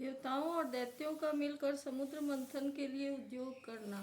देवताओं और दैत्यों का मिलकर समुद्र मंथन के लिए उद्योग करना।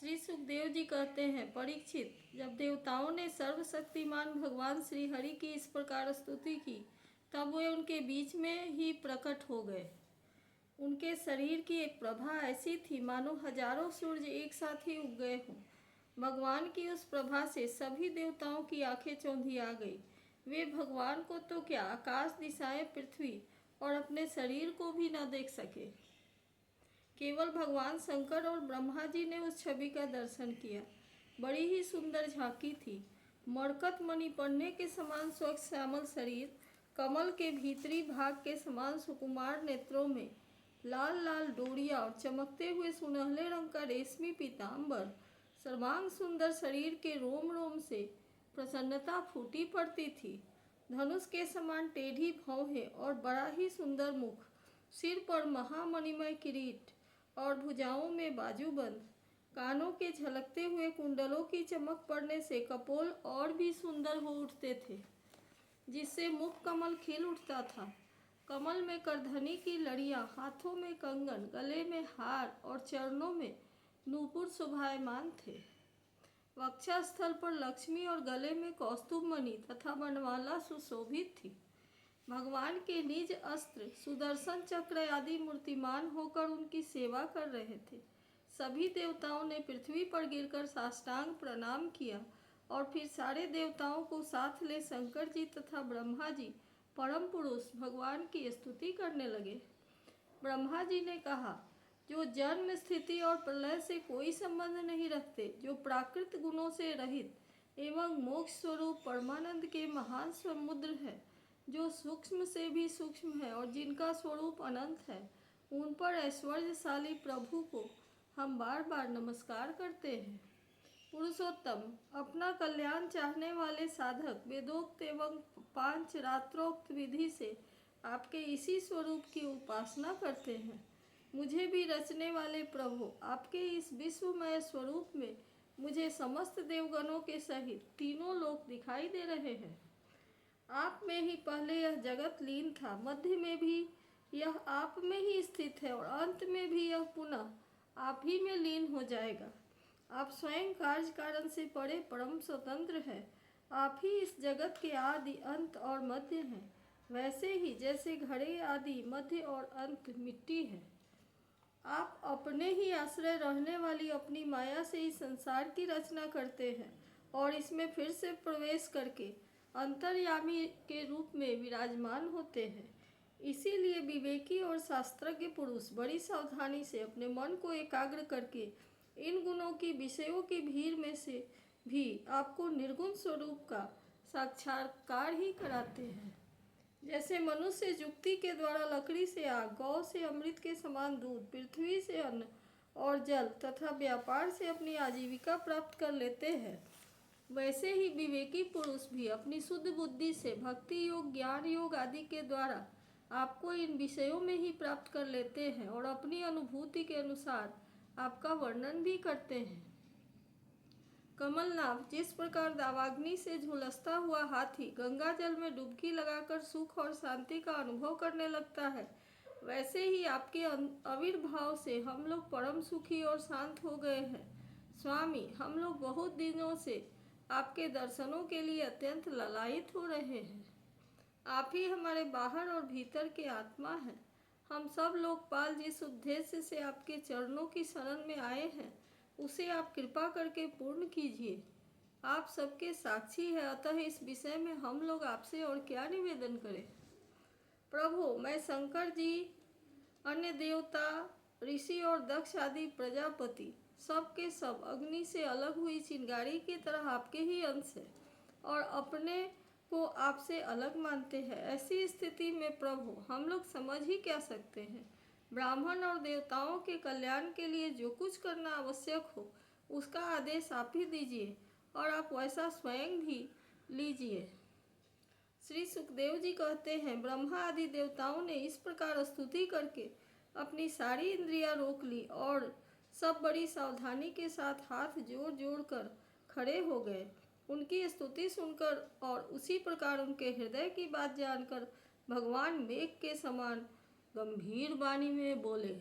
श्री सुखदेव जी कहते हैं, परीक्षित, जब देवताओं ने सर्वशक्तिमान भगवान श्री हरि की इस प्रकार स्तुति की, तब वे उनके बीच में ही प्रकट हो गए। उनके शरीर की एक प्रभा ऐसी थी मानो हजारों सूर्य एक साथ ही उग गए हों। भगवान की उस प्रभा से सभी देवताओं की आंखें चौंधी आ गई। वे भगवान को तो क्या, आकाश, दिशाएं, पृथ्वी और अपने शरीर को भी न देख सके। केवल भगवान शंकर और ब्रह्मा जी ने उस छवि का दर्शन किया। बड़ी ही सुंदर झांकी थी। मरकत मणि पढ़ने के समान स्वच्छ श्यामल शरीर, कमल के भीतरी भाग के समान सुकुमार नेत्रों में लाल लाल डोरियां और चमकते हुए सुनहले रंग का रेशमी पीताम्बर, सर्वांग सुंदर शरीर के रोम रोम से प्रसन्नता फूटी पड़ती थी। धनुष के समान टेढ़ी भौहें और बड़ा ही सुंदर मुख, सिर पर महामणिमय किरीट और भुजाओं में बाजूबंद, कानों के झलकते हुए कुंडलों की चमक पड़ने से कपोल और भी सुंदर हो उठते थे, जिससे मुख कमल खिल उठता था। कमल में करधनी की लड़ियां, हाथों में कंगन, गले में हार और चरणों में नूपुर शोभायमान थे। वक्षस्थल पर लक्ष्मी और गले में कौस्तुभ मणि तथा बनमाला सुशोभित थी। भगवान के निज अस्त्र सुदर्शन चक्र आदि मूर्तिमान होकर उनकी सेवा कर रहे थे। सभी देवताओं ने पृथ्वी पर गिरकर साष्टांग प्रणाम किया और फिर सारे देवताओं को साथ ले शंकर जी तथा ब्रह्मा जी परम पुरुष भगवान की स्तुति करने लगे। ब्रह्मा जी ने कहा, जो जन्म, स्थिति और प्रलय से कोई संबंध नहीं रखते, जो प्राकृत गुणों से रहित एवं मोक्ष स्वरूप परमानंद के महान समुद्र है, जो सूक्ष्म से भी सूक्ष्म है और जिनका स्वरूप अनंत है, उन पर ऐश्वर्यशाली प्रभु को हम बार बार नमस्कार करते हैं। पुरुषोत्तम, अपना कल्याण चाहने वाले साधक वेदोक्त एवं पांच रात्रोक्त विधि से आपके इसी स्वरूप की उपासना करते हैं। मुझे भी रचने वाले प्रभु, आपके इस विश्वमय स्वरूप में मुझे समस्त देवगणों के सहित तीनों लोक दिखाई दे रहे हैं। आप में ही पहले यह जगत लीन था, मध्य में भी यह आप में ही स्थित है और अंत में भी यह पुनः आप ही में लीन हो जाएगा। आप स्वयं कार्य कारण से परे परम स्वतंत्र हैं। आप ही इस जगत के आदि, अंत और मध्य हैं। वैसे ही जैसे घड़े आदि, मध्य और अंत मिट्टी है, आप अपने ही आश्रय रहने वाली अपनी माया से इस संसार की रचना करते हैं और इसमें फिर से प्रवेश करके अंतर्यामी के रूप में विराजमान होते हैं। इसीलिए विवेकी और शास्त्रज्ञ पुरुष बड़ी सावधानी से अपने मन को एकाग्र करके इन गुणों की, विषयों की भीड़ में से भी आपको निर्गुण स्वरूप का साक्षात्कार ही कराते हैं। जैसे मनुष्य युक्ति के द्वारा लकड़ी से आग, गौ से अमृत के समान दूध, पृथ्वी से अन्न और जल तथा व्यापार से अपनी आजीविका प्राप्त कर लेते हैं, वैसे ही विवेकी पुरुष भी अपनी शुद्ध बुद्धि से भक्ति योग, ज्ञान योग आदि के द्वारा आपको इन विषयों में ही प्राप्त कर लेते हैं और अपनी अनुभूति के अनुसार आपका वर्णन भी करते हैं। कमलनाभ, जिस प्रकार दावाग्नि से झुलसता हुआ हाथी गंगा जल में डुबकी लगाकर सुख और शांति का अनुभव करने लगता है, वैसे ही आपके आविर्भाव से हम लोग परम सुखी और शांत हो गए हैं। स्वामी, हम लोग बहुत दिनों से आपके दर्शनों के लिए अत्यंत ललायित हो रहे हैं। आप ही हमारे बाहर और भीतर के आत्मा हैं। हम सब लोकपाल जिस उद्देश्य से आपके चरणों की शरण में आए हैं, उसे आप कृपा करके पूर्ण कीजिए। आप सबके साक्षी हैं, अतः इस विषय में हम लोग आपसे और क्या निवेदन करें। प्रभु, मैं शंकर जी, अन्य देवता, ऋषि और दक्ष आदि प्रजापति सब के सब अग्नि से अलग हुई चिंगारी की तरह आपके ही अंश है और अपने को आपसे अलग मानते हैं। ऐसी स्थिति में प्रभु, हम लोग समझ ही क्या सकते हैं। ब्राह्मण और देवताओं के कल्याण के लिए जो कुछ करना आवश्यक हो, उसका आदेश आप ही दीजिए और आप वैसा स्वयं भी लीजिए। श्री सुखदेव जी कहते हैं, ब्रह्मा आदि देवताओं ने इस प्रकार स्तुति करके अपनी सारी इंद्रियां रोक ली और सब बड़ी सावधानी के साथ हाथ जोड़ जोड़ कर खड़े हो गए। उनकी स्तुति सुनकर और उसी प्रकार उनके हृदय की बात जानकर भगवान मेघ के समान गंभीर वाणी में बोले,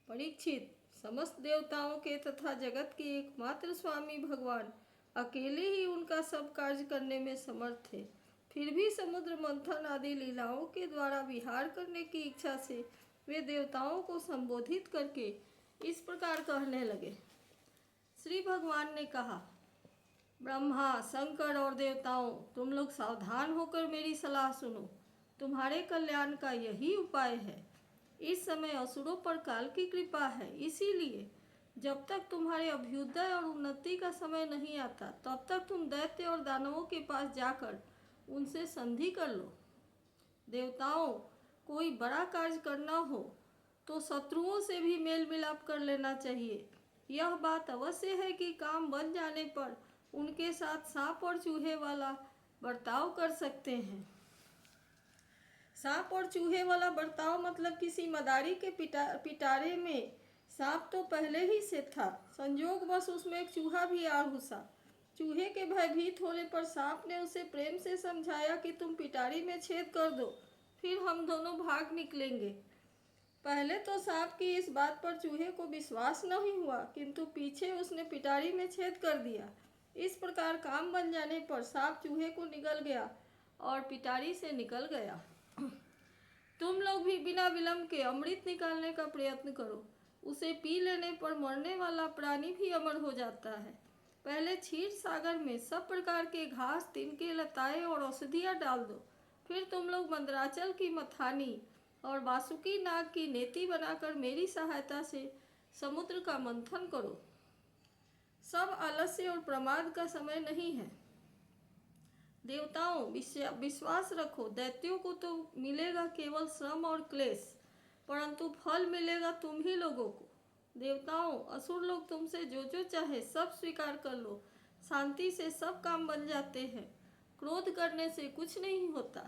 परीक्षित, समस्त देवताओं के तथा जगत के एकमात्र स्वामी भगवान अकेले ही उनका सब कार्य करने में समर्थ थे। फिर भी समुद्र मंथन आदि लीलाओं के द्वारा विहार करने की इच्छा से वे देवताओं को संबोधित करके इस प्रकार कहने लगे। श्री भगवान ने कहा, ब्रह्मा, शंकर और देवताओं, तुम लोग सावधान होकर मेरी सलाह सुनो। तुम्हारे कल्याण का यही उपाय है। इस समय असुरों पर काल की कृपा है, इसीलिए जब तक तुम्हारे अभ्युदय और उन्नति का समय नहीं आता तब तक तुम दैत्य और दानवों के पास जाकर उनसे संधि कर लो। देवताओं, कोई बड़ा कार्य करना हो तो शत्रुओं से भी मेल मिलाप कर लेना चाहिए। यह बात अवश्य है कि काम बन जाने पर उनके साथ सांप और चूहे वाला बर्ताव कर सकते हैं। सांप और चूहे वाला बर्ताव मतलब किसी मदारी के पिटारे में सांप तो पहले ही से था, संयोगवश उसमें एक चूहा भी आ घुसा। चूहे के भयभीत होने पर सांप ने उसे प्रेम से समझाया कि तुम पिटारी में छेद कर दो, फिर हम दोनों भाग निकलेंगे। पहले तो सांप की इस बात पर चूहे को विश्वास नहीं हुआ, किंतु पीछे उसने पिटारी में छेद कर दिया। इस प्रकार काम बन जाने पर सांप चूहे को निगल गया और पिटारी से निकल गया। तुम लोग भी बिना विलंब के अमृत निकालने का प्रयत्न करो। उसे पी लेने पर मरने वाला प्राणी भी अमर हो जाता है। पहले क्षीर सागर में सब प्रकार के घास, तिनके, लताएं और औषधियाँ डाल दो। फिर तुम लोग मंदराचल की मथानी और वासुकी नाग की नेति बनाकर मेरी सहायता से समुद्र का मंथन करो। सब आलस्य और प्रमाद का समय नहीं है। देवताओं, विश्वास रखो, दैत्यों को तो मिलेगा केवल श्रम और क्लेश, परंतु फल मिलेगा तुम ही लोगों को। देवताओं, असुर लोग तुमसे जो जो चाहे सब स्वीकार कर लो। शांति से सब काम बन जाते हैं, क्रोध करने से कुछ नहीं होता।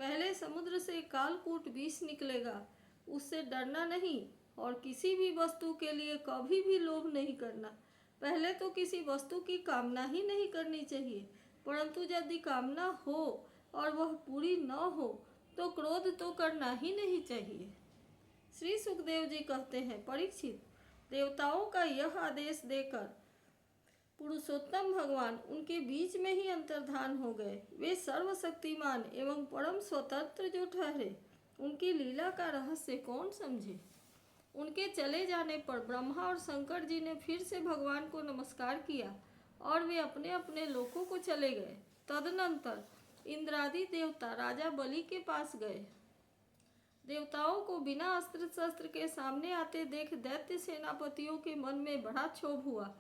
पहले समुद्र से कालकूट विष निकलेगा, उससे डरना नहीं और किसी भी वस्तु के लिए कभी भी लोभ नहीं करना। पहले तो किसी वस्तु की कामना ही नहीं करनी चाहिए, परंतु यदि कामना हो और वह पूरी न हो तो क्रोध तो करना ही नहीं चाहिए। श्री सुखदेव जी कहते हैं, परीक्षित, देवताओं का यह आदेश देकर पुरुषोत्तम भगवान उनके बीच में ही अंतर्धान हो गए। वे सर्वशक्तिमान एवं परम स्वतंत्र जो ठहरे, उनकी लीला का रहस्य कौन समझे। उनके चले जाने पर ब्रह्मा और शंकर जी ने फिर से भगवान को नमस्कार किया और वे अपने अपने लोकों को चले गए। तदनंतर इंद्रादि देवता राजा बलि के पास गए। देवताओं को बिना अस्त्र शस्त्र के सामने आते देख दैत्य सेनापतियों के मन में बड़ा क्षोभ हुआ।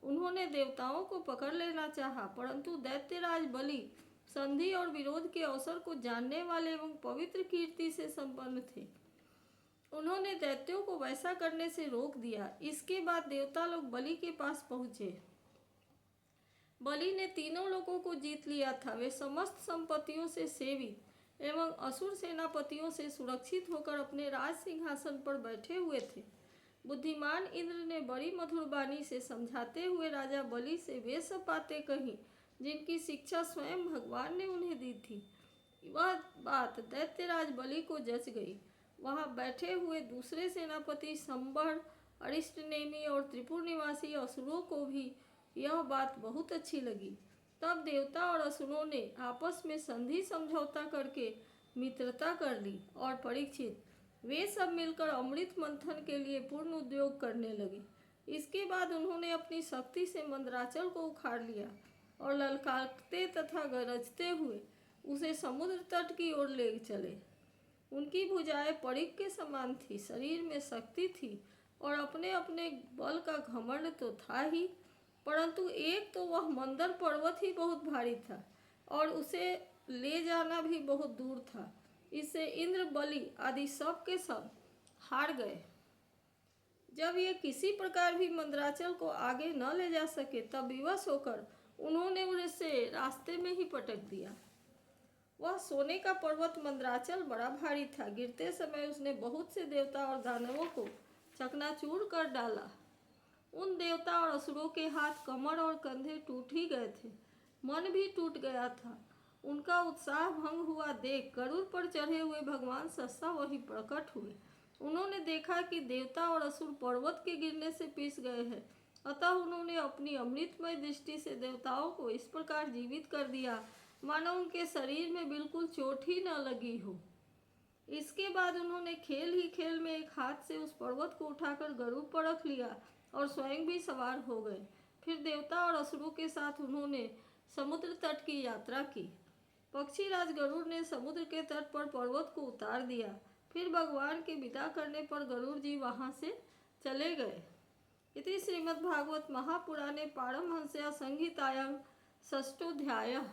उन्होंने देवताओं को पकड़ लेना चाहा, परंतु दैत्यराज बलि संधि और विरोध के अवसर को जानने वाले एवं पवित्र कीर्ति से संपन्न थे। उन्होंने दैत्यों को वैसा करने से रोक दिया। इसके बाद देवता लोग बलि के पास पहुंचे। बलि ने तीनों लोगों को जीत लिया था। वे समस्त संपत्तियों से सेवित एवं असुर सेनापतियों से सुरक्षित होकर अपने राज सिंहासन पर बैठे हुए थे। बुद्धिमान इंद्र ने बड़ी मधुर वाणी से समझाते हुए राजा बलि से वे सब बातें कही जिनकी शिक्षा स्वयं भगवान ने उन्हें दी थी। वह बात दैत्यराज बलि को जच गई। वहां बैठे हुए दूसरे सेनापति संबर, अरिष्टनेमी और त्रिपुर निवासी असुरों को भी यह बात बहुत अच्छी लगी। तब देवता और असुरों ने आपस में संधि समझौता करके मित्रता कर ली और परीक्षित, वे सब मिलकर अमृत मंथन के लिए पूर्ण उद्योग करने लगे। इसके बाद उन्होंने अपनी शक्ति से मंदराचल को उखाड़ लिया और ललकारते तथा गरजते हुए उसे समुद्र तट की ओर ले चले। उनकी भुजाएं परीख के समान थी, शरीर में शक्ति थी और अपने अपने बल का घमंड तो था ही, परंतु एक तो वह मंदर पर्वत ही बहुत भारी था और उसे ले जाना भी बहुत दूर था। इससे इंद्र, बलि आदि सब के सब हार गए। जब ये किसी प्रकार भी मंदराचल को आगे न ले जा सके तब विवश होकर उन्होंने उसे रास्ते में ही पटक दिया। वह सोने का पर्वत मंदराचल बड़ा भारी था। गिरते समय उसने बहुत से देवता और दानवों को चकनाचूर कर डाला। उन देवता और असुरों के हाथ, कमर और कंधे टूट ही गए थे। मन भी टूट गया था। उनका उत्साह भंग हुआ देख गरुड़ पर चढ़े हुए भगवान सस्ता वहीं प्रकट हुए। उन्होंने देखा कि देवता और असुर पर्वत के गिरने से पिस गए हैं, अतः उन्होंने अपनी अमृतमय दृष्टि से देवताओं को इस प्रकार जीवित कर दिया मानो उनके शरीर में बिल्कुल चोट ही न लगी हो। इसके बाद उन्होंने खेल ही खेल में एक हाथ से उस पर्वत को उठाकर गरुड़ पर रख लिया और स्वयं भी सवार हो गए। फिर देवता और असुरों के साथ उन्होंने समुद्र तट की यात्रा की। पक्षीराज गरुड़ ने समुद्र के तट पर पर्वत को उतार दिया। फिर भगवान के विदा करने पर गरुड़ जी वहां से चले गए। इति श्रीमद्भागवत महापुराणे पारमहंस्यां संहितायां षष्ठोऽध्यायः।